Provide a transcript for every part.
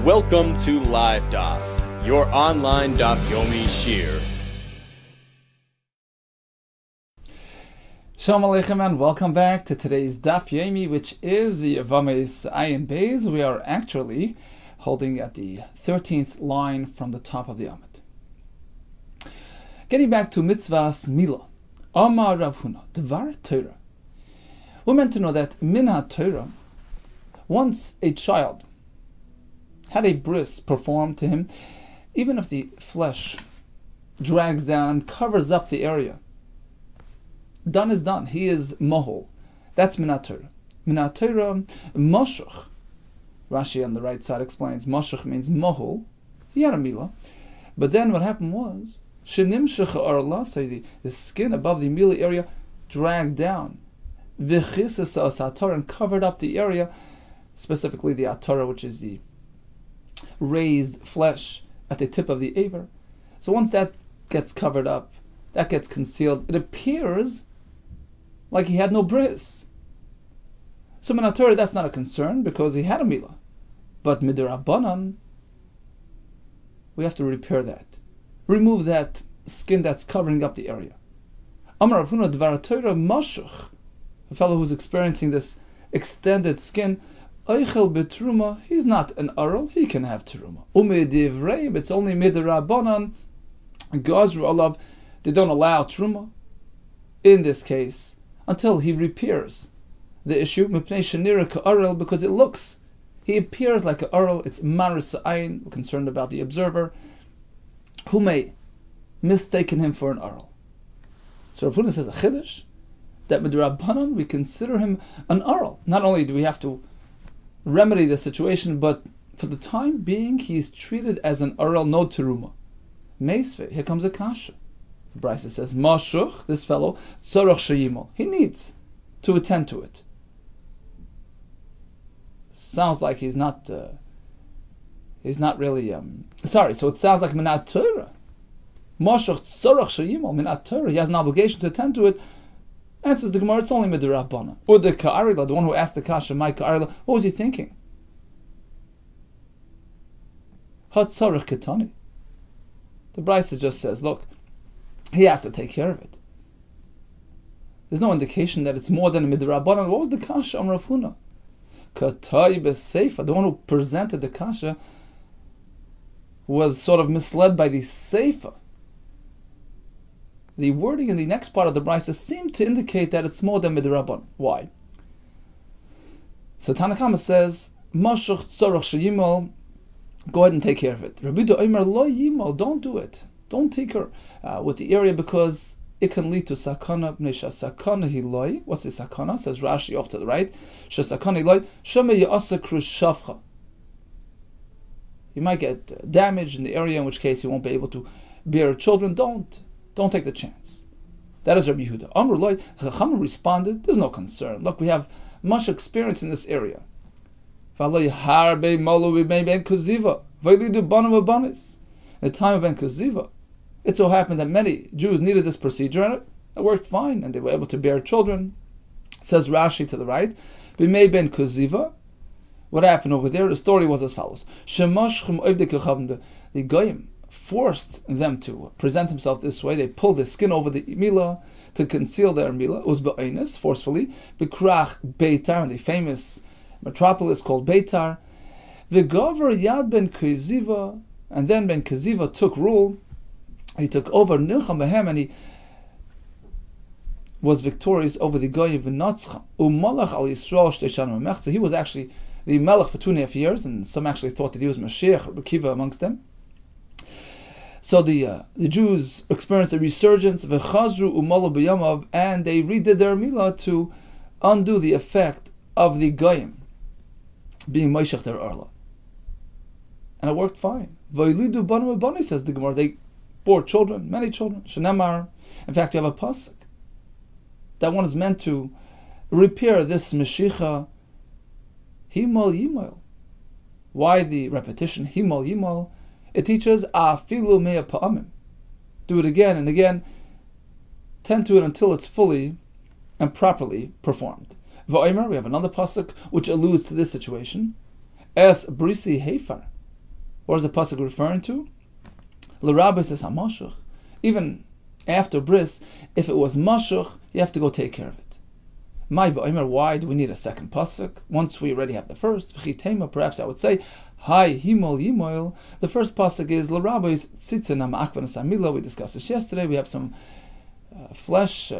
Welcome to Live Daf, your online Daf Yomi Shir. Shalom Aleichem and welcome back to today's Daf Yomi, which is Yevamos Ayin Beis. We are actually holding at the 13th line from the top of the Amud. Getting back to Mitzvahs Mila. Amar Rav Huna, Dvar Torah. We're meant to know that Min HaTorah, once a child had a bris performed to him, even if the flesh drags down and covers up the area, done is done. He is mohol. That's Min HaTorah. Min HaTorah Moshuch. Rashi on the right side explains Moshuch means mohol. He had a milah. But then what happened was, Shenimshech Arla, say the skin above the milah area dragged down. V'chises Atar, and covered up the area, specifically the Atara, which is the raised flesh at the tip of the aver. So once that gets covered up, that gets concealed, it appears like he had no bris. So Min HaTorah, that's not a concern because he had a milah. But Midrabanan, we have to repair that. Remove that skin that's covering up the area. Amar Rav Huna Dvar Torah Mashuch, a fellow who's experiencing this extended skin, Eichel betruma, he's not an aral, he can have teruma. Umedivrei, it's only midrabanan, gazru alav, they don't allow truma in this case until he repairs the issue. Mipnei shenira ka'aral, because it looks, he appears like an aral. It's maris ayin. We're concerned about the observer who may mistaken him for an aral. So Rav Huna says a chiddush that midrabanan we consider him an aral. Not only do we have to remedy the situation, but for the time being, he is treated as an aral, no teruma. Meisve, here comes a kasha. The Brisa says, Mashuch, this fellow, tzorach sheyimol, he needs to attend to it. Sounds like he's not really, sorry, so it sounds like Min HaTorah. Mashuch tzorach sheyimol, Min HaTorah, he has an obligation to attend to it. Answers the Gemara, it's only midrabana. Or the ka'arila, the one who asked the kasha, my ka'arila, what was he thinking? Hatzarech ketani. The Brisa just says, look, he has to take care of it. There's no indication that it's more than a midrabana. What was the kasha on Rav Huna? Katai b'seifa, the one who presented the kasha was sort of misled by the seifa. The wording in the next part of the Brisa seemed to indicate that it's more than midrabban. Why? So Tanakama says, Mashuch tzorach sheyimol, go ahead and take care of it. Rabbi Yehuda Omer lo yimol, don't do it. Don't take her with the area because it can lead to sakana. B'nei sakana hiloi. What's the sakana? Says Rashi off to the right. Shasakana hiloi shema ya'asa krushavcha. You might get damage in the area, in which case you won't be able to bear children. Don't take the chance. That is Rabbi Yehuda. Amr loy, the Chachamim responded, there's no concern. Look, we have much experience in this area. In the time of Ben Kuziva, it so happened that many Jews needed this procedure and it worked fine and they were able to bear children. Says Rashi to the right, B'mei Ben Kuziva, what happened over there? The story was as follows. The Goyim forced them to present himself this way. They pulled the skin over the milah to conceal their milah. Uzba'inus, forcefully. B'krach Beitar, in the famous metropolis called Beitar. V'gavar Yad Ben Kuziva, and then Ben Kuziva took rule. He took over Nilcham Behem, and he was victorious over the Goyim V'natzcha. U'malach al Yisrael Shteishan Memechza. He was actually the Melech for 2.5 years, and some actually thought that he was Mashiach or Bekiva amongst them. So the Jews experienced a resurgence, v'chazru u'malu b'yamav, and they redid their milah to undo the effect of the goyim being moishach their arla, and it worked fine. V'yilidu banu b'bani, says the Gemara, they bore children, many children. Shenemar, in fact, you have a pasuk that one is meant to repair this meshicha. Himal yimal. Why the repetition? Himal yimal. It teaches afilu mea pa'amim. Do it again and again. Tend to it until it's fully and properly performed. V'omer, we have another pasuk which alludes to this situation. Es brisi hefar. What is the pasuk referring to? L'Rabbi says hamashach. Even after bris, if it was mashach, you have to go take care of it. Why do we need a second pasuk once we already have the first? Perhaps I would say, Hi himol yimoil. The first pasuk is l'Rabbi's tzitzin ha'ma'akvanas hamila. We discussed this yesterday. We have some flesh,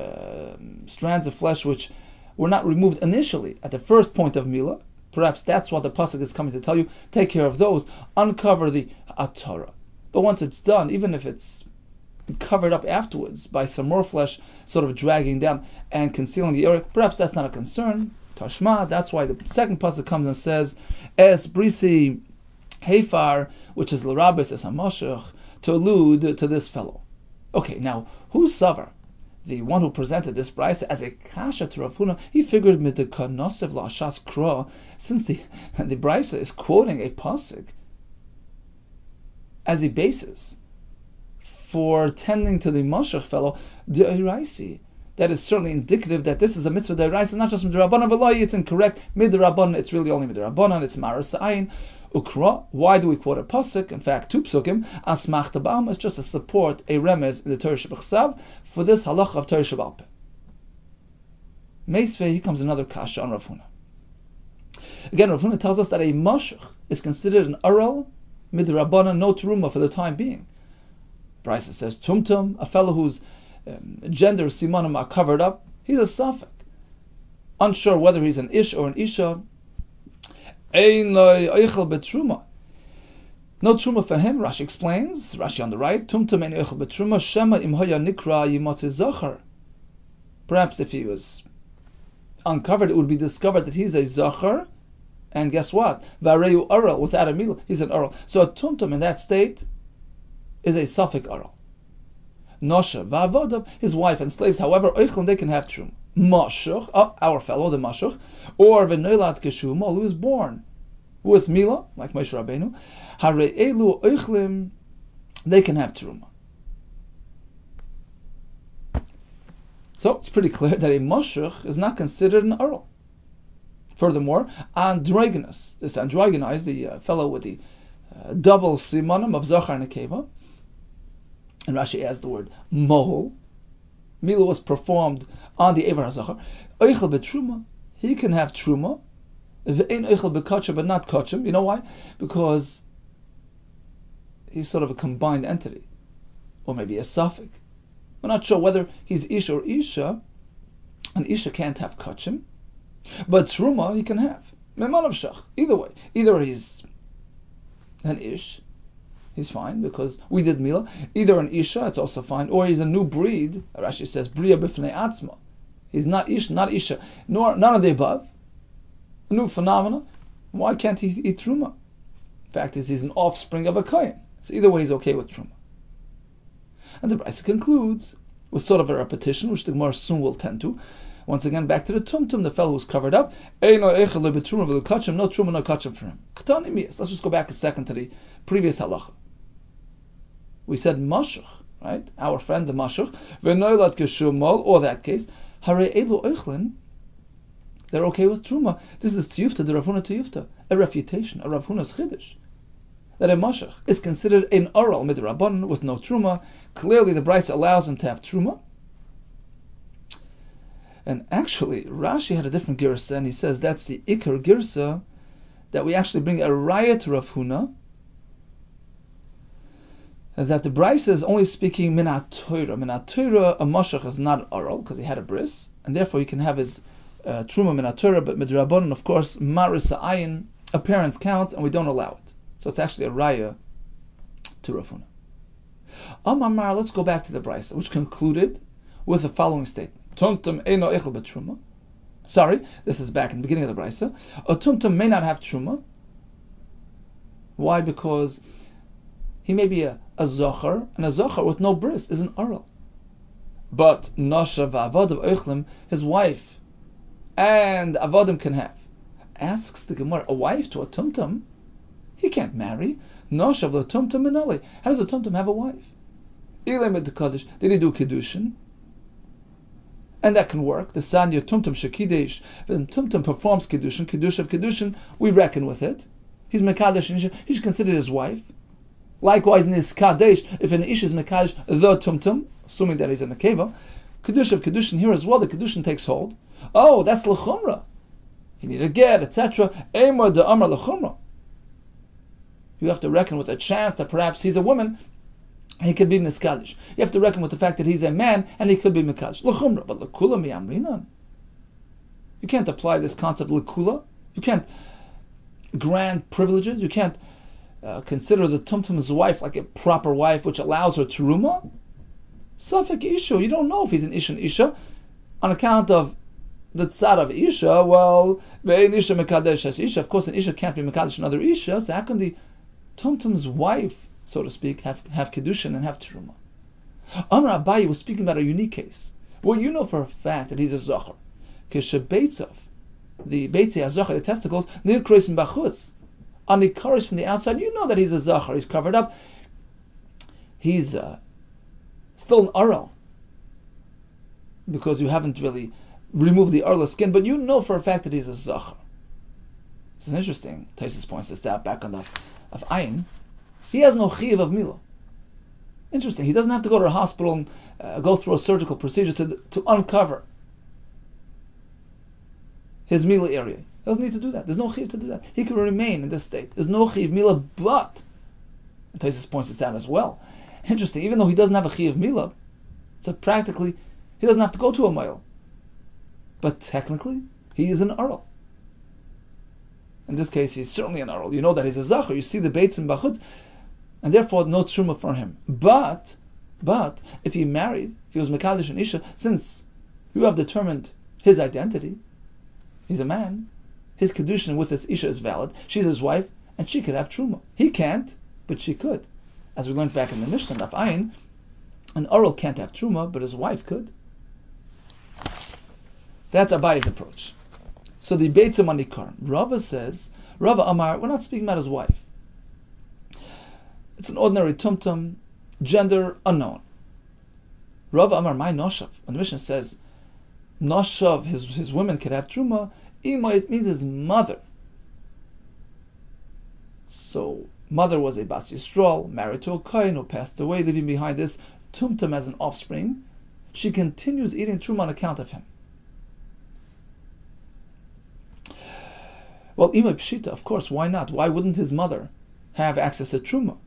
strands of flesh which were not removed initially at the first point of Mila. Perhaps that's what the pasuk is coming to tell you. Take care of those. Uncover the atara. But once it's done, even if it's covered up afterwards by some more flesh sort of dragging down and concealing the area, perhaps that's not a concern. Tashma, that's why the second pasuk comes and says, Es brisi hefar, which is l'Rabbi es hamashach, to allude to this fellow. Okay, now, who's Savar? The one who presented this brisa as a kasha to Rav Huna, he figured mit the kanosev la'ashas kra, since the brisa is quoting a pasuk as a basis for tending to the mashach fellow, de'iraisi. That is certainly indicative that this is a mitzvah de'iraisi, not just midrabanan, but it's incorrect. Midrabanan, it's really only midrabanan, it's maras ayin. Ukra, why do we quote a pasuk? In fact, two psukim, asmach tabam, is just to support a remez in the Torah Shebechsav for this halacha of Torah Shebalpeh. Meisvei, here comes another kasha on Rav Huna. Again, Rav Huna tells us that a mashach is considered an aral midrabanan, no teruma for the time being. Brisa says tumtum, a fellow whose gender simanim are covered up, he's a safek. Unsure whether he's an ish or an isha. No truma for him. Rashi explains. Rashi on the right. Tumtum ein eichel betruma shema im haya nikra yimatze zachar. Perhaps if he was uncovered, it would be discovered that he's a zachar, and guess what? Vareyu aral, without a milah, he's an aral. So a tumtum in that state is a suffix aral. Nosha va'avodav, his wife and slaves, however, eichel, they can have truma. Mashach, our fellow, the Mashach, or v'noilad keshuma, who is born with Mila, like Moshe Rabbeinu, hare'elu oichlim, they can have truma. So it's pretty clear that a Mashach is not considered an Aral. Furthermore, androgynous, this androgynized, the fellow with the double simanim of Zachar and Nekeva, and Rashi adds the word mohol. Mila was performed on the Evar HaZachar. Eichel betruma, he can have truma. V'ein eichel bekachim, but not kachim. You know why? Because he's sort of a combined entity, or maybe a suffix. We're not sure whether he's ish or isha. An isha can't have kachim, but truma he can have. Memanav shach. Either way, either he's an ish, he's fine because we did mila. Either an isha, it's also fine, or he's a new breed. Rashi says bria b'fnei atzma. He's not ish, not isha, nor none of the above. A new phenomenon. Why can't he eat truma? In fact, he's an offspring of a kohen. So either way, he's okay with truma. And the Brisa concludes with sort of a repetition, which the Gemara soon will tend to. Once again, back to the tumtum, the fellow who's covered up. No truma, no kachim for him. Let's just go back a second to the previous halacha. We said mashach, right? Our friend the mashach, v'noilad keshumol, or that case, hare elu oichlin, they're okay with truma. This is tiyufta, the Rav Huna tiyufta, a refutation, a Rav Huna's chiddush, that a mashach is considered an oral midrabanan with no truma. Clearly, the Brisa allows him to have truma. And actually, Rashi had a different girsa, and he says that's the ikar girsa, that we actually bring a raya to Rav Huna, that the Brisa is only speaking minat Torah. Minat Torah, a mashach is not oral because he had a bris, and therefore he can have his truma minat Torah, but midrabanan, of course, maris ayin, appearance counts, and we don't allow it. So it's actually a raya to Rav Huna. Amar, let's go back to the Brisa, which concluded with the following statement. Tumtum eino echel betruma. Sorry, this is back in the beginning of the Brisa. A tumtum may not have truma. Why? Because he may be a zochar, and a zochar with no bris is an oral. But nasha va'avodim oichlim, his wife and avodim can have. Asks the Gemara, a wife to a tumtum? He can't marry. Nasha v'lo tumtum minoli. How does a tumtum have a wife? Ilem et kaddish. Did he do kiddushin? And that can work. The sanya tumtum shekidesh. When tumtum performs kiddushin, kiddush of kiddushin, we reckon with it. He's mekadesh, he's considered his wife. Likewise, niskadesh, if an ish is mekadesh the tumtum, assuming that he's a nekeva, kedusha of kedushin here as well, the kedushin takes hold. Oh, that's l'chumra. You need a get, etc. Eimor de amar l'chumra. You have to reckon with a chance that perhaps he's a woman, he could be niskadesh. You have to reckon with the fact that he's a man, and he could be mekadesh. L'chumra, but l'kula miyamrinan. You can't apply this concept l'kula. You can't grant privileges. You can't consider the tumtum's wife like a proper wife, which allows her teruma. Safek isha. You don't know if he's an isha and isha on account of the tzad of isha. Well, ve'ein isha mekadesh as isha. Of course, an isha can't be mekadesh another isha. So how can the tumtum's wife, so to speak, have kedushin and have teruma? Amar Abaye was speaking about a unique case. Well, you know for a fact that he's a zachar. Keshebeitzav, the beitzei hazachar, the testicles, nirkreis bachutz, on the kares from the outside, you know that he's a zachar. He's covered up. He's still an aral because you haven't really removed the arla skin, but you know for a fact that he's a zachar. It's interesting. Taisus points this out back on the of Ayin. He has no chiv of milah. Interesting. He doesn't have to go to a hospital and go through a surgical procedure to uncover his milah area. He doesn't need to do that. There's no chiv to do that. He can remain in this state. There's no chiv milah, but, and Taisus points this out as well. Interesting. Even though he doesn't have a chiv milah, so practically he doesn't have to go to a mile. But technically, he is an aral. In this case, he's certainly an aral. You know that he's a zachar. You see the beitz and bachutz, and therefore no truma for him. But if he married, if he was mekadesh and isha, since you have determined his identity, he's a man, his kedushin with his isha is valid. She's his wife, and she could have truma. He can't, but she could. As we learned back in the Mishnah, Daf Ayin, an aral can't have truma, but his wife could. That's Abaye's approach. So the Beitzim on Ikarim. Rava says, Rava Amar, we're not speaking about his wife. It's an ordinary tumtum, gender unknown. Rava Amar, my noshav. When the Mishnah says, noshav, his women could have truma, ima, it means his mother. So, mother was a Bas Yisrael, married to a Kohen who passed away, leaving behind this tumtum as an offspring. She continues eating truma on account of him. Well, Ima Pshita, of course, why not? Why wouldn't his mother have access to Truma?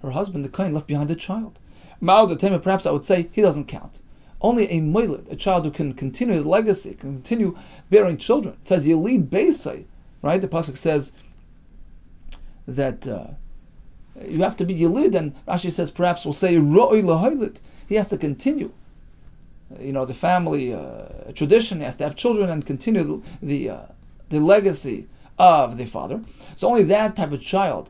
Her husband, the Kohen, left behind a child. Ma'od Atema, perhaps I would say, he doesn't count. Only a moiled, a child who can continue the legacy, can continue bearing children. It says, Yelid Beisai, right? The Pasuk says that you have to be Yelid, and Rashi says, perhaps we'll say, Ro'oi Lahoilid. He has to continue. The family tradition has to have children and continue the legacy of the father. So only that type of child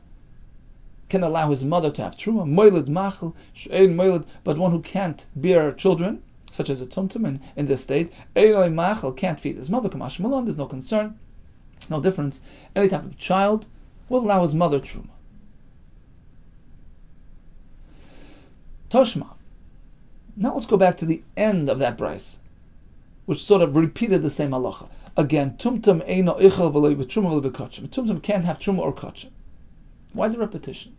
can allow his mother to have truma. Moiled machel, she'ein moiled, but one who can't bear children, such as a tumtum in this state, ein machel, can't feed his mother. Kamash malon, there's no concern, no difference. Any type of child will allow his mother truma. Toshma. Now let's go back to the end of that brayse, which sort of repeated the same halacha. Again, tumtum eino ichel v'lo b'truma v'lo b'kachim. Tumtum can't have truma or kachim. Why the repetition?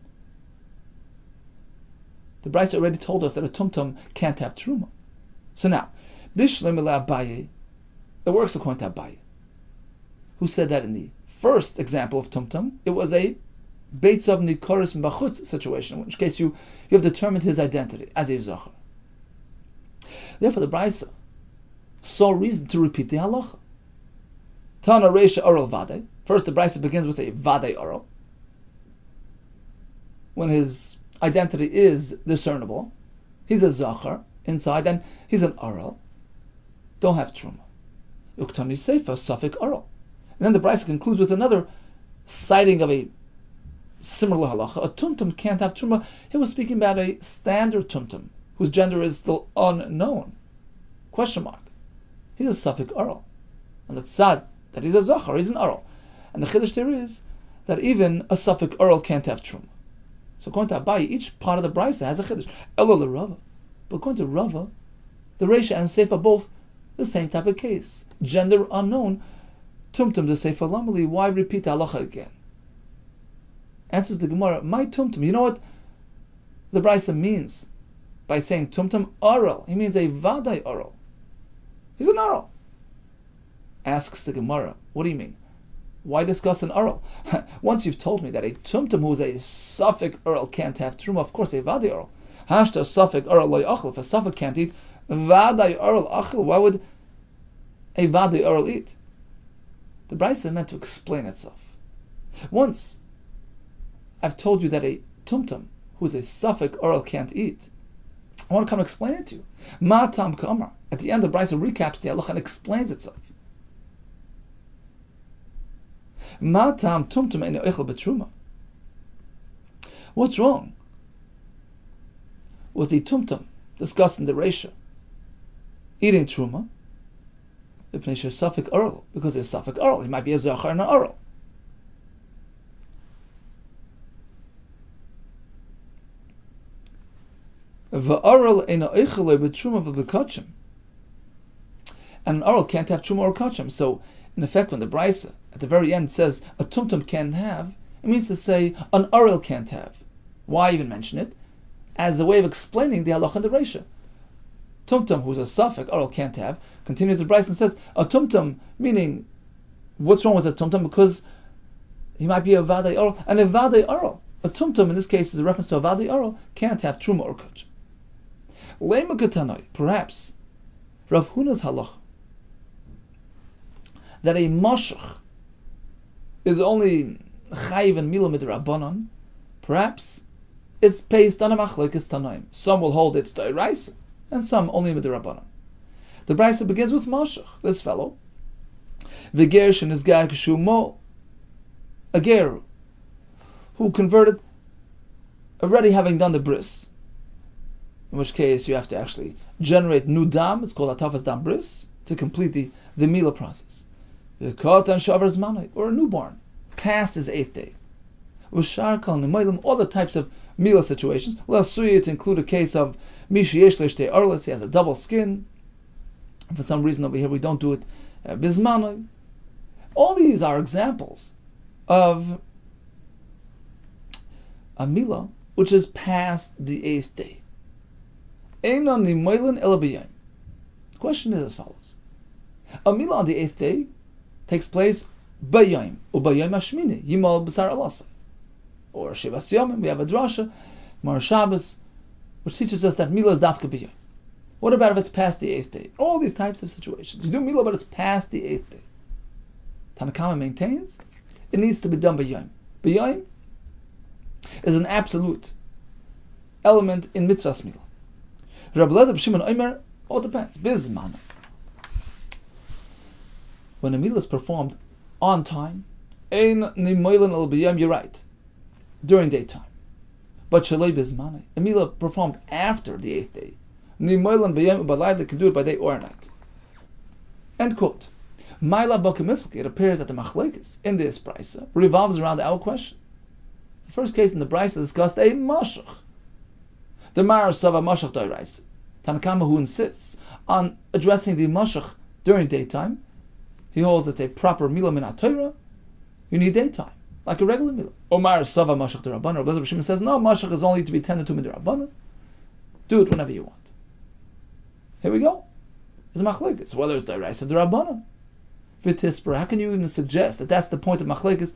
The brayse already told us that a tumtum can't have truma. So now, bishleim ela Abaye, it works according to Abaye, who said that in the first example of tumtum, it was a beitzav nikoris bachutz situation, in which case you have determined his identity as a zachar. Therefore, the Brisa saw reason to repeat the halacha. Tana Reisha Oral Vade. First, the Brisa begins with a Vade Oral. When his identity is discernible, he's a Zachar inside, and he's an Oral. Don't have Truma. Uktani Seifa, Safik Oral. And then the Brisa concludes with another citing of a similar halacha. A Tumtum can't have Truma. He was speaking about a standard Tumtum, whose gender is still unknown. Question mark. He's a Safik Aral. And the tzad that he's a Zachar, he's an Aral. And the Chiddush there is that even a Safik Aral can't have Truma. So according to Abaye, each part of the Brisa has a Chiddush. Elo Rava. But according to Rava, the Reisha and Seifa both the same type of case. Gender unknown. Tumtum the Seifa Lamali. Why repeat the halacha again? Answers the Gemara, my tumtum. You know what the Brisa means by saying tumtum? Aral. He means a vadai aral. He's an aral. Asks the Gemara, what do you mean? Why discuss an aral? Once you've told me that a tumtum who is a suffix aral can't have truma, of course a vadai aral. Hashta suffix aral loy achel. If a suffix can't eat, vadai aral achel. Why would a vadai aral eat? The Brisa meant to explain itself. Once I've told you that a tumtum, who is a suffix oral, can't eat, I want to come explain it to you. Ma tam kamar. At the end, the Brisa recaps the halacha and explains itself. Ma tam tumtum ein oichel betruma. What's wrong with the tumtum discussed in the Reisha eating truma? Because it's suffix oral. He might be a zachar and an oral. And an oral can't have truma or kachim. So, in effect, when the Brisa at the very end says a tumtum can't have, it means to say an oral can't have. Why even mention it? As a way of explaining the halacha and the Reisha. Tumtum, who's a suffix, oral can't have, continues the Brisa and says a tumtum, meaning what's wrong with a tumtum? Because he might be a vadai oral, and a vadai oral, a tumtum in this case is a reference to a vadai oral, can't have truma or kachim. Perhaps Rav Huna's halacha that a mashach is only chayiv and mila midrabanan, perhaps it's based on a machlokes tanaim. Some will hold it's d'oraisa, and some only midrabanan. The Brisa begins with mashach, this fellow. V'gershin is gar kishu mo, a ger who converted already having done the bris. In which case you have to actually generate new dam, it's called atafas dam bris, to complete the mila process. Or a newborn, past his 8th day. All the types of mila situations. To include a case of mishiyesh leishte arlis, he has a double skin. For some reason over here we don't do it bismanoi. All these are examples of a mila which is past the 8th day. The question is as follows. A mila on the 8th day takes place bayayim, ubayayim hashmini, yimal b'sar alasa. Or shivas yomim, we have a drasha, Mar Shabbos, which teaches us that mila is dafka bayayim. What about if it's past the 8th day? All these types of situations. You do mila, but it's past the 8th day. Tanakama maintains it needs to be done bayayim. Bayayim is an absolute element in mitzvahs mila. Rabbi Yehuda Shimon Omer, all depends. Bizman. When a mila is performed on time, ein nimoilan el b'yom, you're right, during daytime. But shalei bizman, a mila performed after the 8th day, nimoilan b'yom u'balayla, can do it by day or night. End quote. Maila b'kamiflik, it appears that the machlekes in this brisa revolves around our question. The first case in the brisa discussed a mashach. The Mar Sava Mashach Doirais, Tanakama, who insists on addressing the Mashach during daytime, he holds it's a proper Mila Min HaTorah, you need daytime, like a regular Mila. Omar Sava Mashach D'Rabbanan, Rabbi Shimon says, no, Mashach is only to be tended to Midrabbanan, do it whenever you want. Here we go. It's a machlekes, whether it's Doirais or D'Rabbanan. V'tisper, how can you even suggest that that's the point of machlekes?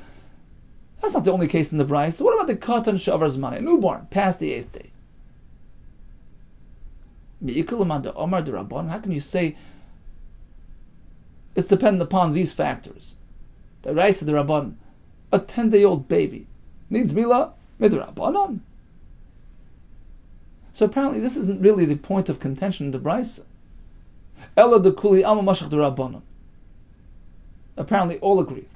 That's not the only case in the Brisa. So what about the Katan Shavar Zman, a newborn, past the 8th day? How can you say it's dependent upon these factors? The Raisa the Rabban, a 10-day-old baby, needs Mila midrabanan. So apparently this isn't really the point of contention in the Brisa. Ella de kuli alma mashach de rabbanan. Apparently all agree.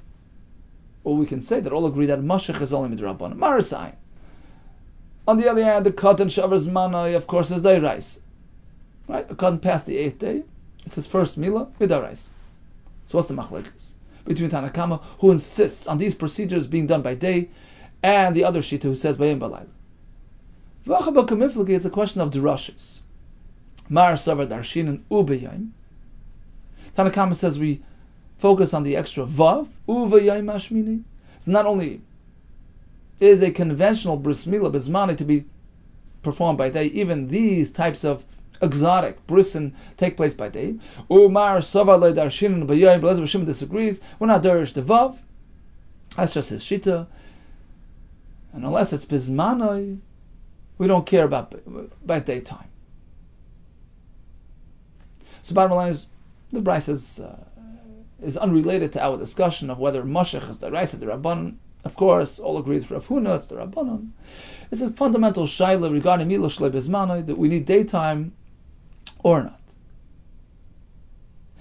Or we can say that all agree that mashach is only midrabanan. Marasai. On the other hand, the katan shavar zmanai, of course, is the rice. Right? The katan passed the 8th day. It's his first mila with the rice. So what's the machlekes between Tanakama, who insists on these procedures being done by day, and the other shita who says bayim balayla? It's a question of drushes. Mar savar darshin and ubeyim. Tanakama says we focus on the extra vav uveyim ashmini. It's not only is a conventional bris milah bismani to be performed by day, even these types of exotic brisin take place by day. Umar Savar le Darshin Bayayim Belez Bashim disagrees. We're not derish the vav. That's just his shita. And unless it's bismanoi, we don't care about daytime. So bottom line is, the Bryce is unrelated to our discussion of whether Mashech is the Rice or the Rabbanon. Of course, all agree for Rav Huna, it's the Rabbanon. It's a fundamental shaila regarding Milah Shlei Bismanoi, that we need daytime or not.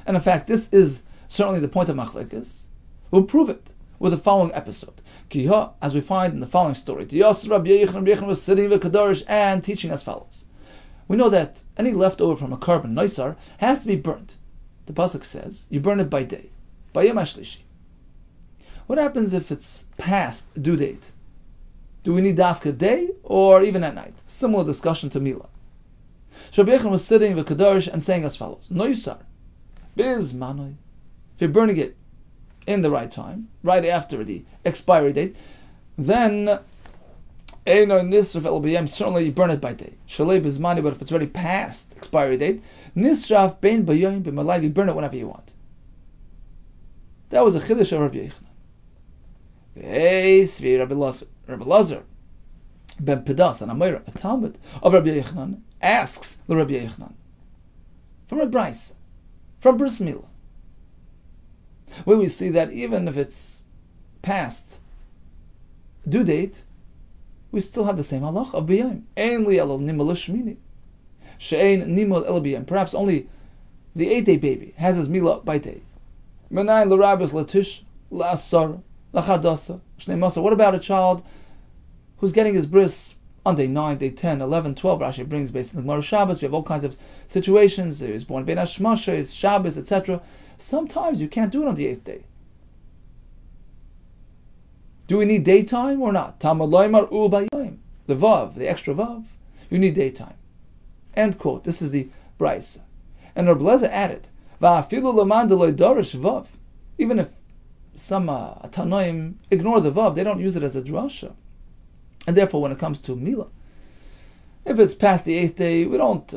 And in fact, this is certainly the point of Machlekes. We'll prove it with the following episode. Kiha, as we find in the following story, Rabbi Yehuda was sitting with Kadosh and teaching as follows. We know that any leftover from a carbon noisar has to be burnt. The pasuk says, you burn it by day, by Yom HaShlishi. What happens if it's past due date? Do we need dafka day or even at night? Similar discussion to Milah. Rabbi Yehuda was sitting with Kadosh and saying as follows, noisar, biz manoi. If you're burning it in the right time, right after the expiry date, then certainly you burn it by day. Shalei bizmani, but if it's already past expiry date, nisraf bein bayoyim b'malay, you burn it whenever you want. That was a chiddush of Rabbi Yehuda. Rabbi Lazar ben Pedas and Amira, a Talmud of Rabbi Yehuda, asks the Rabbi Yehuda from a Bryce, from Bris Milah, where we see that even if it's past due date, we still have the same halach of b'yayim. Ein li elal nimal shmini, she'ein nimal el b'yayim. Perhaps only the 8-day baby has his milah by day. Menayin l'rabis latish la'asar la'chadasa shnei masa. What about a child who's getting his bris on day 9, day 10, 11, 12? Rashi brings based on the Gemara Shabbos. We have all kinds of situations. He was born ben Hashmasha, his Shabbos, etc. Sometimes you can't do it on the 8th day. Do we need daytime or not? Talmud loymar u'bayayim. The vav, the extra vav, you need daytime. End quote. This is the Bryce. And Rabbi Lezer added, va'afilu leman deloy dorish vav. Even if some Tanoim ignore the vav, they don't use it as a drasha. And therefore, when it comes to Milah, if it's past the 8th day, we don't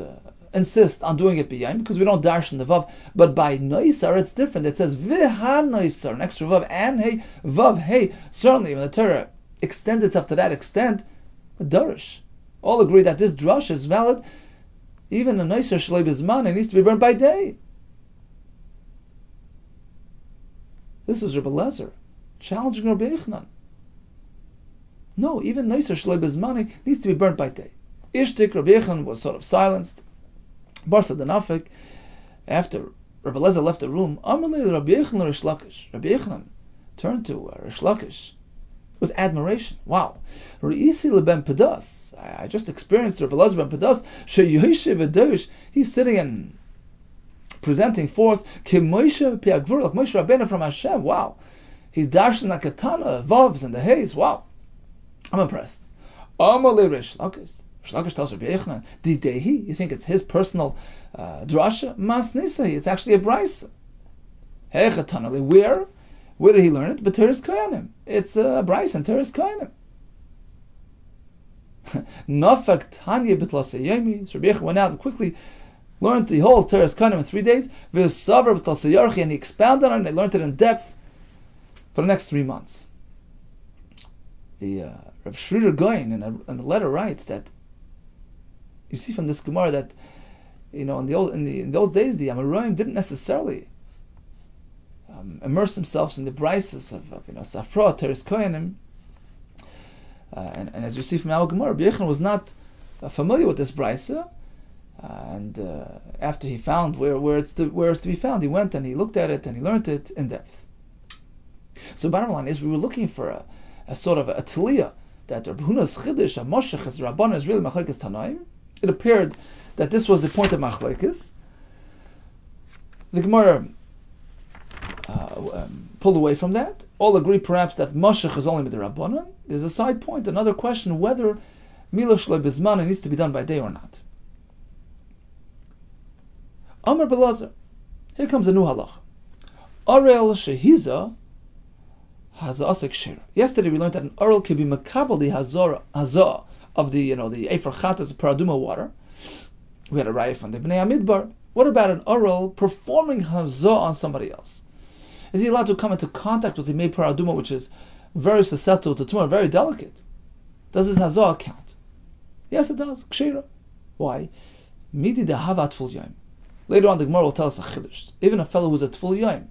insist on doing it b'yayim because we don't darshan the vav. But by noisar, it's different. It says v'ha noisar, an extra vav, and hey, vav hey. Certainly, when the Torah extends itself to that extent, a darish. All agree that this drush is valid. Even a noisar shlei bizman, it needs to be burned by day. This is Rabbi Lezer challenging Rabbi Yehuda. No, even noisar shlei bizman needs to be burnt by day. Ishtik, Rabbi Yehuda was sort of silenced. Barsa Danafik, after Rabbi Lezer left the room, Amalei Rabbi Yehuda Rish Lakish. Rabbi Yehuda turned to Rish Lakish with admiration. Wow. Re'isi leben Pedas. I just experienced Rabbi Lezer ben Pedas. She'yoshev v'dosh. He's sitting and presenting forth Ki Moshe Piagvur, like Moshe Rabbeinu from Hashem. Wow. He's dashing like a ton of vavs and the haze. Wow. I'm impressed. Amalei Rish Lakish. Shlakish tells Rabbi Yehuda, Didehi, you think it's his personal drasha? Mas Nisahi, it's actually a brisa. Hechatanali, where? Where did he learn it? But Teres Koyanim. It's a brisa in Teres Koyanim. Nafak Tanya B'tlasa Yemi. So Rabbi Yehuda went out and quickly learned the whole Teres Koyanim in 3 days. V'savar B'tlasa Yarchi, and he expounded on it, and they learned it in depth for the next 3 months. The Rav Shrider Goyen in a letter writes that you see from this Gemara that, in those days the Amoraim didn't necessarily immerse themselves in the brises of Safra, Teres Koyanim, and as you see from our Gemara, Rabbi Yehuda was not familiar with this brisa, and after he found where it's to be found, he went and he looked at it and he learned it in depth. So bottom line is, we were looking for a sort of a taliyah that Rabbi Huna's chiddush, a moshech as Rabbanan, is really machlekes Tanaim. It appeared that this was the point of machlekes. The Gemara pulled away from that. All agree perhaps that moshech is only with the Rabbanan. There's a side point, another question, whether Milah Shlei Bizman needs to be done by day or not. Amar Belazar. Here comes a new halach. Arel shehiza Hazah kshira. Yesterday we learned that an oral can be makabel the hazah of the efer chatas, the paraduma water. We had a raya from the Bnei Amidbar. What about an oral performing hazah on somebody else? Is he allowed to come into contact with the mei paraduma, which is very susceptible to tumor, very delicate? Does his hazah count? Yes, it does. Kshira. Why? Midi de hava tful yom. Later on, the Gemara will tell us a chiddush. Even a fellow who's a tful yom,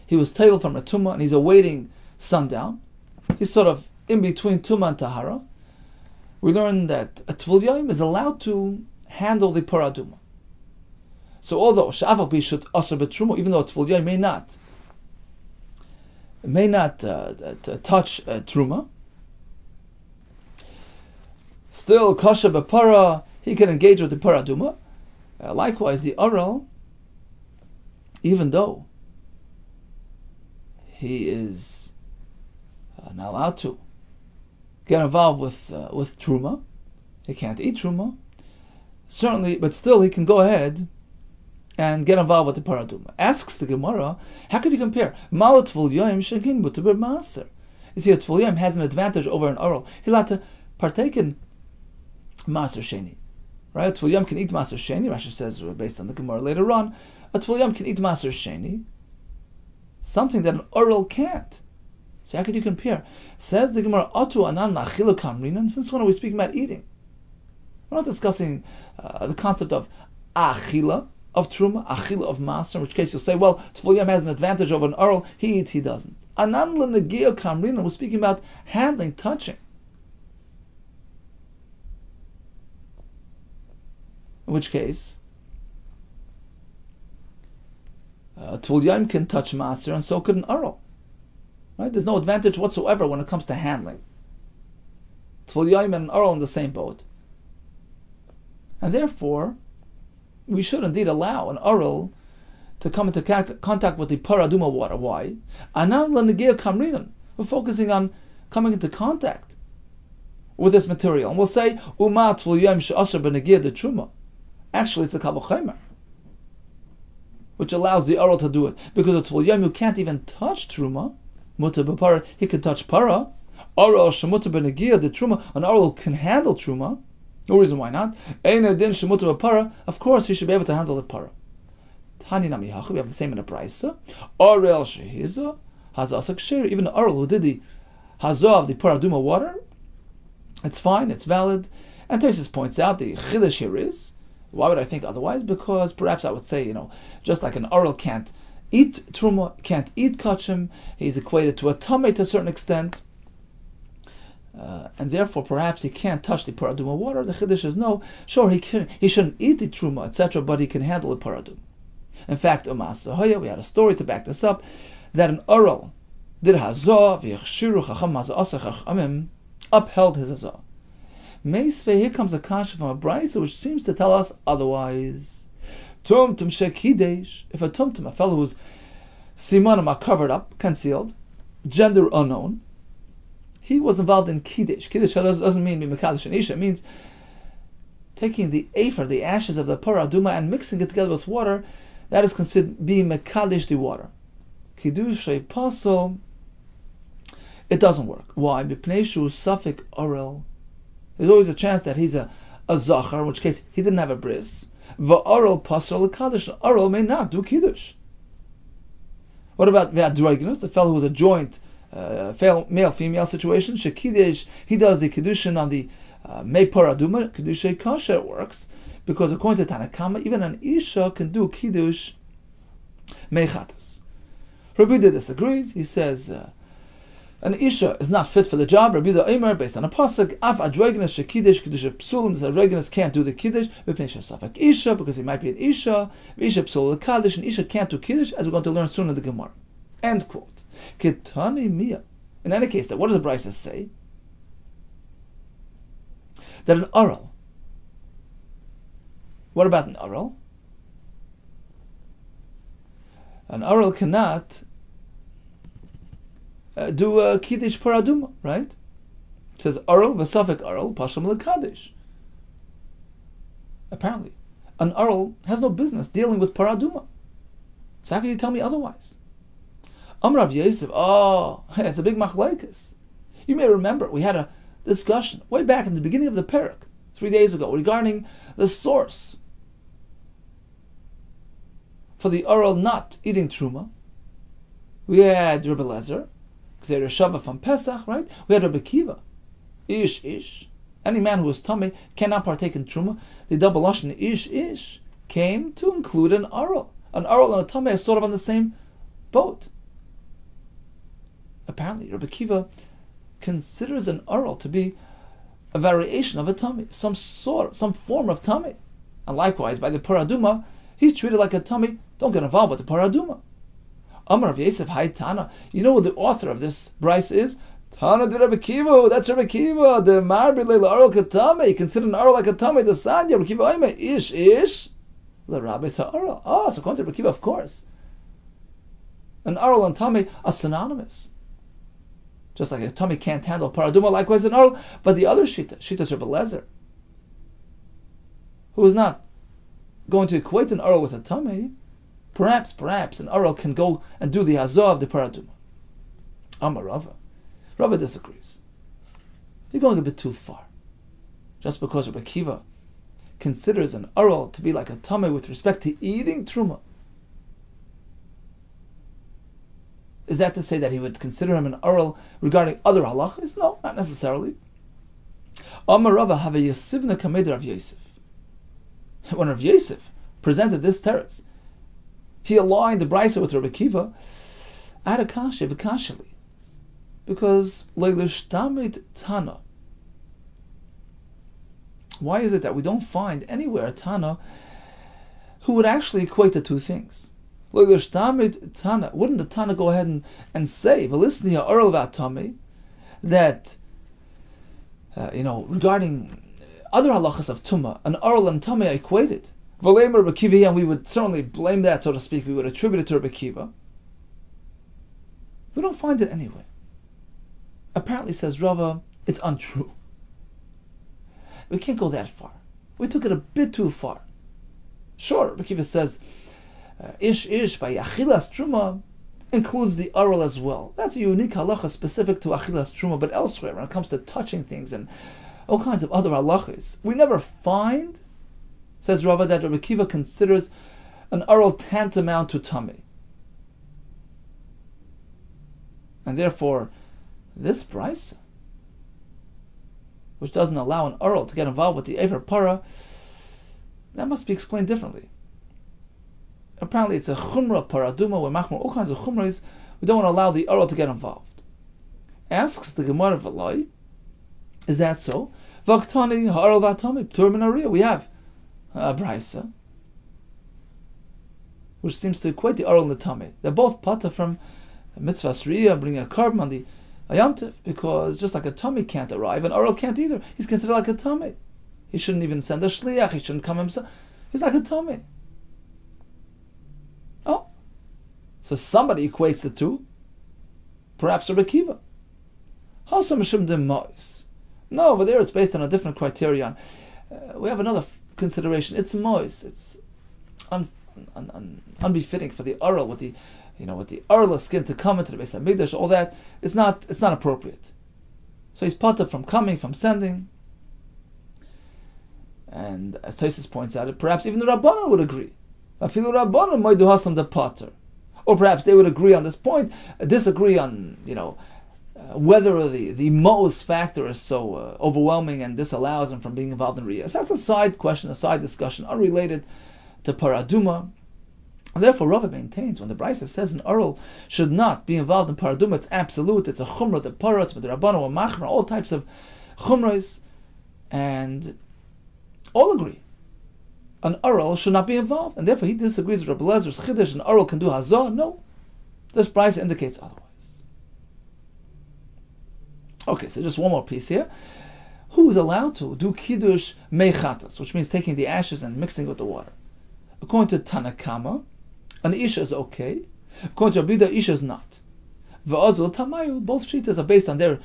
he was table from a tumah and he's awaiting sundown. He's sort of in between tumah and tahara. We learn that a tful yom is allowed to handle the paraduma. So although sha'afal bi should asr betruma, even though a tful yom may not touch truma, still kasha b'para, he can engage with the paraduma. Likewise, the oral, even though he is not allowed to get involved with truma, he can't eat truma, certainly, but still he can go ahead and get involved with the paraduma. Asks the Gemara, how could you compare? Malat tful yom shekin b'tuber maaser. You see, a tful yom has an advantage over an oral. He's allowed to partake in maaser sheni. Right? A tful yom can eat maaser sheni. Rashi says, based on the Gemara later on, a tful yom can eat maaser sheni, something that an oral can't. So how could you compare? Says the Gemara, Atu anan la'achilu kamrinan. Since when are we speaking about eating? We're not discussing the concept of achila, of truma, achila of maaser, in which case you'll say, well, tful yom has an advantage over an oral, he eats, he doesn't. Anan l'negia kamrinan, we're speaking about handling, touching. In which case, tful yom can touch maaser, and so could an oral. Right? There's no advantage whatsoever when it comes to handling. Tful yom and an oral in the same boat. And therefore, we should indeed allow an oral to come into contact with the paraduma water. Why? Anan l'negia kamrinan. We're focusing on coming into contact with this material. And we'll say, Uma tful yom she'asher b'negia de truma. Actually, it's a kal v'chomer, which allows the oral to do it. Because the tful yom, you can't even touch truma, mutar b'para, he can touch para. Oral shemutar b'negia de truma, an oral can handle truma. No reason why not. Of course, he should be able to handle the para. Tani nami hachu, we have the same in the brayso. Orel shehiza hazasa kshir. Even the oral who did the hazah of the paraduma water, it's fine, it's valid. And Tosis points out the chiddush here is, why would I think otherwise? Because perhaps I would say, just like an oral can't eat truma, can't eat kachim, he's equated to a tameh to a certain extent. And therefore, perhaps he can't touch the paraduma water. The chiddush is no. Sure, he shouldn't eat the truma, etc., but he can handle the paradum. In fact, we had a story to back this up, that an oral did hazah v'yachshiru chacham hazah chachamim, upheld his hazah. Meisvei, here comes a kasha from a brayso which seems to tell us otherwise. Tumtum shekidesh, if a tumtum, a fellow whose simanim are covered up, concealed, gender unknown, he was involved in kiddush. Kiddush doesn't mean mekadosh and isha. It means taking the afer, the ashes of the paraduma, and mixing it together with water. That is considered being mekadosh the water. Kiddush apostle, it doesn't work. Why? B'pnei suffik oral. There's always a chance that he's a zachar, in which case he didn't have a bris. Va'oral pasal l'kadosh. Oral may not do kiddush. What about v'adroignus, the fellow who's a joint male-female situation? Shekidesh, he does the kiddushin on the mei paraduma, kiddushay kasher. It works because according to Tanakama, even an isha can do kiddush meichatas. Rabbi Yehuda disagrees. He says an isha is not fit for the job. Rabbi Yehuda Omer, based on a pasuk, af adroignus shekidesh kiddush psulim. This adroignus can't do the kiddush v'pnei shesafek isha, because he might be an isha. Isha psul l'kadosh, and isha can't do kiddush, as we're going to learn soon in the Gemara. End quote. Kitani Mia. In any case, what does the Brisa say? That an oral. What about an oral? An oral cannot do a kiddush paraduma, right? It says oral v'safek oral pasham l'kadosh. Apparently, an oral has no business dealing with paraduma. So how can you tell me otherwise? Rav Yosef, it's a big machlokes. You may remember we had a discussion way back in the beginning of the parak 3 days ago regarding the source for the oral not eating truma. We had Rabbi Lezer, Gzeir Shava from Pesach, right? We had Rabbi Kiva, ish. Any man who is tummy cannot partake in truma. The double lashon ish came to include an oral. An oral and a tummy are sort of on the same boat. Apparently, Rabbi Kiva considers an oral to be a variation of a tummy, some form of tummy. And likewise, by the paraduma, he's treated like a tummy. Don't get involved with the paraduma. Amar Rav Yosef, Hai Tana. You know who the author of this Bryce is? Tana de Rabbi Kiva. That's Rabbi Kiva. The marbi leila oral katame. Consider an oral like a tummy. The sanya Rabbi Kiva oime ish. The rabbi sa oral. So according to Rabbi Kiva, of course, an oral and tummy are synonymous. Just like a tummy can't handle paraduma, likewise an oral. But the other shita Rabbi Lezer, who is not going to equate an oral with a tummy, perhaps an oral can go and do the hazah of the paraduma. Amar Rava. Rava disagrees. You're going a bit too far. Just because Rabbi Kiva considers an oral to be like a tummy with respect to eating truma, is that to say that he would consider him an oral regarding other halachas? No, not necessarily. Amar Rava have a yasivna kamed Rav Yosef. When Rav Yosef presented this teretz, he aligned the brisa with Rabbi Kiva at a kasha v'kashali, because leilishtamid tana. Why is it that we don't find anywhere a tana who would actually equate the two things? Leilishtamid tana. Wouldn't the tana go ahead and say v'lisniya oral v'atami that regarding other halachas of tumah, an oral and tummy are equated? And we would certainly blame that, so to speak. We would attribute it to Rabbi Kiva. We don't find it anywhere. Apparently, says Rava, it's untrue. We can't go that far. We took it a bit too far. Sure, Rabbi Kiva says, ish by achilas truma includes the oral as well. That's a unique halacha specific to achilas truma, but elsewhere, when it comes to touching things and all kinds of other halachas, we never find, says Rava, that Rabbi Kiva considers an oral tantamount to tummy. And therefore, this brisa, which doesn't allow an oral to get involved with the Ever Para, that must be explained differently. Apparently it's a chumrah paraduma, where machmir all kinds of chumras, we don't want to allow the oral to get involved. Asks the Gemara V'loi, is that so? V'aktani ha'oral v'atami, p'tur min hariyah. We have a brisa which seems to equate the oral and the tummy. They're both pata from mitzvahs riyah, bringing a carbon on the ayamtiv, because just like a tummy can't arrive, an oral can't either. He's considered like a tummy. He shouldn't even send a shliach. He shouldn't come himself. He's like a tummy. Oh, so somebody equates the two. Perhaps Rabbi Kiva. No, over there it's based on a different criterion. We have another consideration. It's mois. It's unbefitting for the oral with the oral skin to come into the Beis Hamikdash. All that, it's not appropriate. So he's pata from coming, from sending. And as Tosfos points out, perhaps even the Rabbanan would agree. Or perhaps they would agree on this point, disagree on whether the Mos factor is so overwhelming and disallows him from being involved in Riyah. So that's a side question, a side discussion, unrelated to Paraduma. And therefore, Rava maintains when the Brisa says an oral should not be involved in Paraduma, it's absolute, it's a Chumrah, the Parat, but the Rabbanu, or Machra, all types of Chumras, and all agree. An oral should not be involved, and therefore he disagrees with Rabbi Lezer's Chiddush. An oral can do Hazah. No, this Brisa indicates otherwise. Okay, so just one more piece here. Who is allowed to do Kiddush Mechatas, which means taking the ashes and mixing with the water? According to Tanakama, an Isha is okay. According to Rabbi Yehuda, Isha is not. V'azul Tamayu, both Shitas are based on their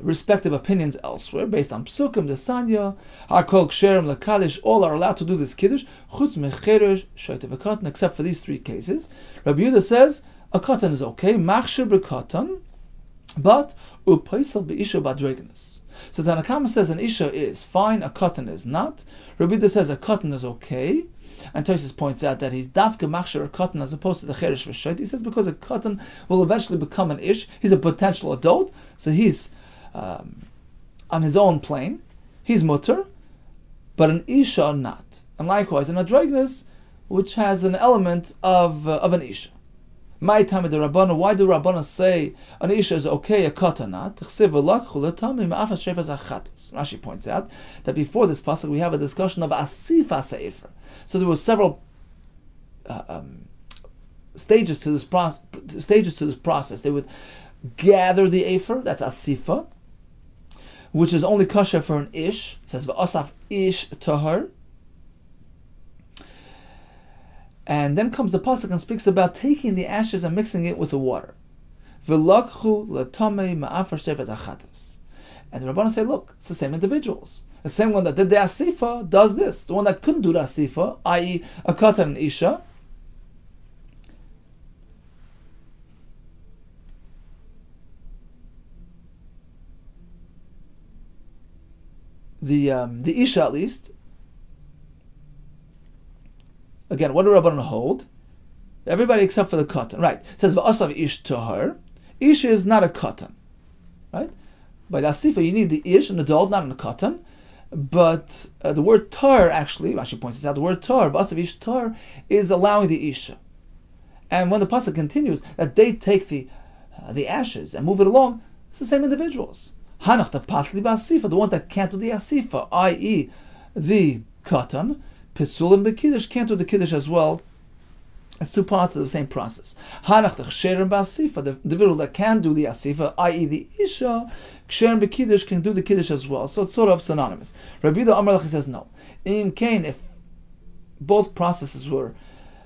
respective opinions elsewhere, based on Psukim, the Sanya, Hakol, Ksherim, Lakalish, all are allowed to do this Kiddush, Chutz Mecheresh, Shaita V'katan, except for these three cases. Rabbi Yehuda says, a katan is okay, machshir b'katan, but upaisal b'isha badreganus. So the Tanakama says an isha is fine, a katan is not. Rabbi Yehuda says a katan is okay. And Tosfos points out that he's dafka machshir a katan as opposed to the cheresh v'shayt. He says because a katan will eventually become an ish, he's a potential adult, so he's on his own plane, he's mutter, but an isha not. And likewise, an adreganus, which has an element of an isha. My time the Rabbana, why do Rabbana say an isha is okay, a katan not? Rashi points out that before this pasuk we have a discussion of asifa sefer. So there were several stages to this process. They would gather the afer, that's asifa, which is only kosher for an ish. It says v'asaf ish tahar. And then comes the pasuk and speaks about taking the ashes and mixing it with the water. V'lakchu l'tamei ma'afar shevet achatas. And the Rabbanan say, look, it's the same individuals. The same one that did the asifa does this. The one that couldn't do the asifa, i.e. a katan and isha, the isha at least. Again, what do Rabbanan hold? Everybody except for the katan, right? It says v'asav ish tahar. Ish is not a katan, right? By the asifa, you need the ish, an adult, not a katan. But the word tar actually points this out. The word tar, v'asav ish tar, is allowing the isha. And when the pasuk continues that they take the ashes and move it along, it's the same individuals. Hanach the pasli b'asifa, the ones that can't do the asifa, i.e. the katan. Pesul and Bekiddush can't do the Kiddush as well. It's two parts of the same process. Hanach the Ksher and Ba'asifa, the individual that can do the Asifa, i.e. the Isha, Ksher and Bekiddush can do the Kiddush as well. So it's sort of synonymous. Rabbi Yehuda Amar says no. In Cain, if both processes were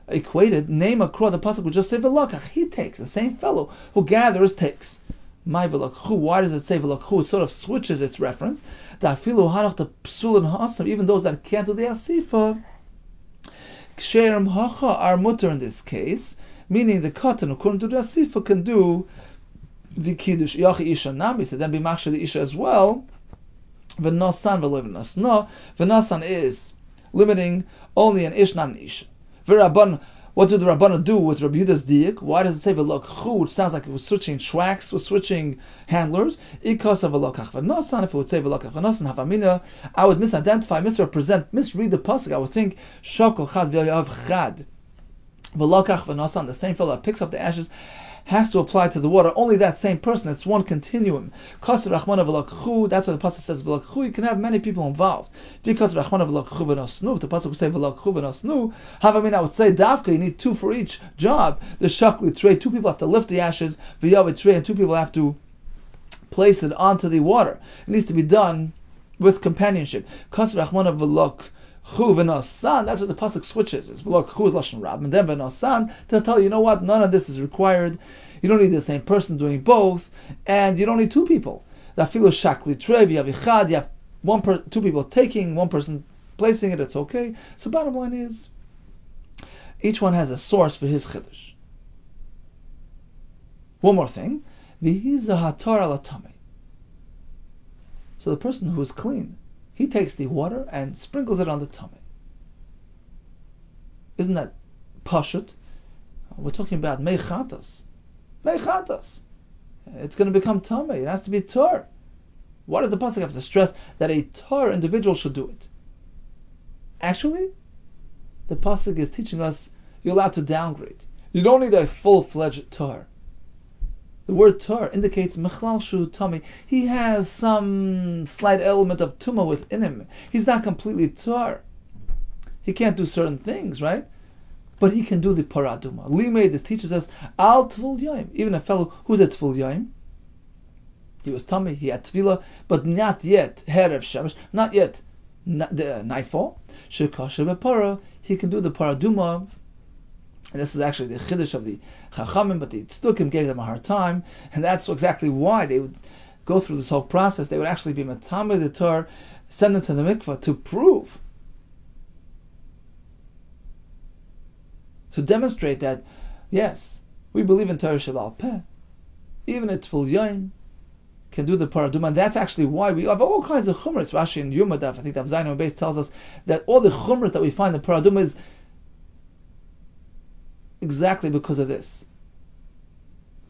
equated, name a crow, the pasuk would just say V'lakach, he takes, the same fellow who gathers takes. My v'lakchu, why does it say v'lakchu? It sort of switches its reference. Da'afilu hanach the psul and ha'asam, even those that can't do the asifa, ksherim hacha are mutter in this case, meaning the katan who couldn't do the asifa can do the kiddush. Yachi isha nami, so then be machshir the isha as well. V'nasan v'lo v'nasna. V'nasan is limiting only an ish, not an isha. V'rabban. What did the Rabbana do with Rabbi Yehuda's diak? Why does it say v'lakchu, which sounds like it was switching shwaks, was switching handlers? Ikas of v'lakach v'nasan. If it would say v'lakach v'nasan havamina, I would misidentify, misrepresent, misread the pasuk. I would think shokol chad v'yav chad. V'lakach v'nasan, the same fellow that picks up the ashes, has to apply to the water. Only that same person. It's one continuum. Kas rachmana v'lakchu. That's what the pasuk says. V'lakchu. You can have many people involved. Because rachmana v'lakchu v'nosnu. If the pasuk would say v'lakchu v'nosnu, I would say davka. You need two for each job. The shakli tray. Two people have to lift the ashes. V'yav tray, and two people have to place it onto the water. It needs to be done with companionship. Kas rachmana v'lakchu. V'nosan, that's what the pasuk switches. It's v'lakchu is lashon rab, and then v'nosan to tell you know what, none of this is required. You don't need the same person doing both, and you don't need two people. Dafilu shakli trev, you have ichad, you have two people taking, one person placing it. It's okay. So bottom line is, each one has a source for his chiddush. One more thing, v'hiza hatar alatame. So the person who is clean, he takes the water and sprinkles it on the tummy. Isn't that pashut? We're talking about meichatas. Meichatas. It's going to become tummy. It has to be tar. Why does the pasuk have to stress that a tar individual should do it? Actually, the pasuk is teaching us you're allowed to downgrade. You don't need a full-fledged tar. The word tar indicates mechlal shu tami. He has some slight element of tuma within him. He's not completely tar. He can't do certain things, right? But he can do the paraduma. Limei, this teaches us al tvul yaim. Even a fellow who's at tvul yaim, he was tummy, he had tefillah, but not yet herev shemesh, not yet nightfall. Shekasher bepara, he can do the paraduma. And this is actually the chiddush of the Chachamim, but the Tzdukim gave them a hard time, and that's exactly why they would go through this whole process. They would actually be matameh the Torah, send them to the mikvah to prove, to demonstrate that, yes, We believe in Torah Shabbat Peh. Even a Tful Yom can do the paraduma, and that's actually why we have all kinds of chumras. Rashi and Yumadaf, I think Daf Zayin Base tells us that all the chumras that we find in paraduma is exactly because of this.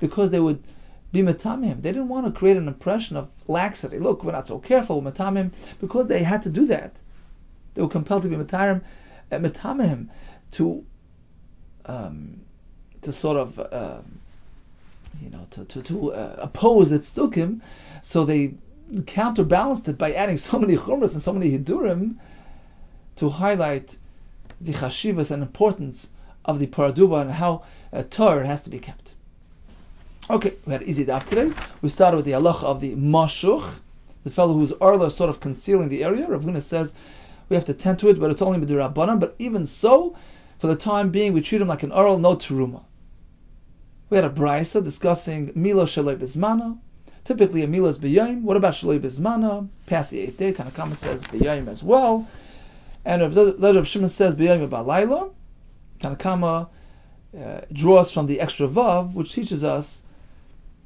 Because they would be metamim. They didn't want to create an impression of laxity. Look, we're not so careful with metamim, because they had to do that. They were compelled to be metamim to sort of to oppose its tzdukim, so they counterbalanced it by adding so many chumras and so many hidurim to highlight the chashivas and importance of the paraduma and how Torah has to be kept. Okay, we had easy daf today. We started with the halacha of the mashuch, the fellow whose arla is sort of concealing the area. Rav Huna says we have to tend to it, but it's only b'dirabbanan. But even so, for the time being, we treat him like an arl, no teruma. We had a brisa discussing mila shaloi bizmana. Typically, a mila is b'yayim. What about shaloi bizmana? Past the 8th day, Tanakama says b'yayim as well. And Rav Shimon says b'yayim b'alayla. Tanakama draws from the extra vav, which teaches us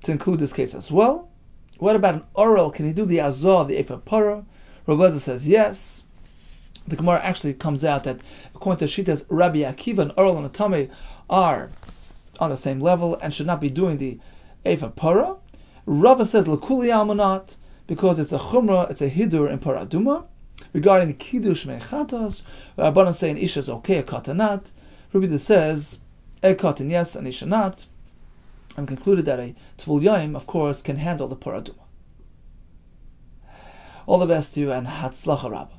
to include this case as well. What about an oral? Can he do the azah of the ephah para? Rav Lezer says yes. The Gemara actually comes out that according to Shita's Rabbi Akiva, an oral and a tameh are on the same level and should not be doing the ephah para. Rava says l'kuli almanat, because it's a chumrah, it's a hidur in paraduma. Regarding the kiddush mechatas, Rabbanan say an isha is okay, a katanat. Rabbi says a katan yes, an isha not. And concluded that a Tvul Yom, of course, can handle the paraduma. All the best to you and Hatzlacha Rabbah.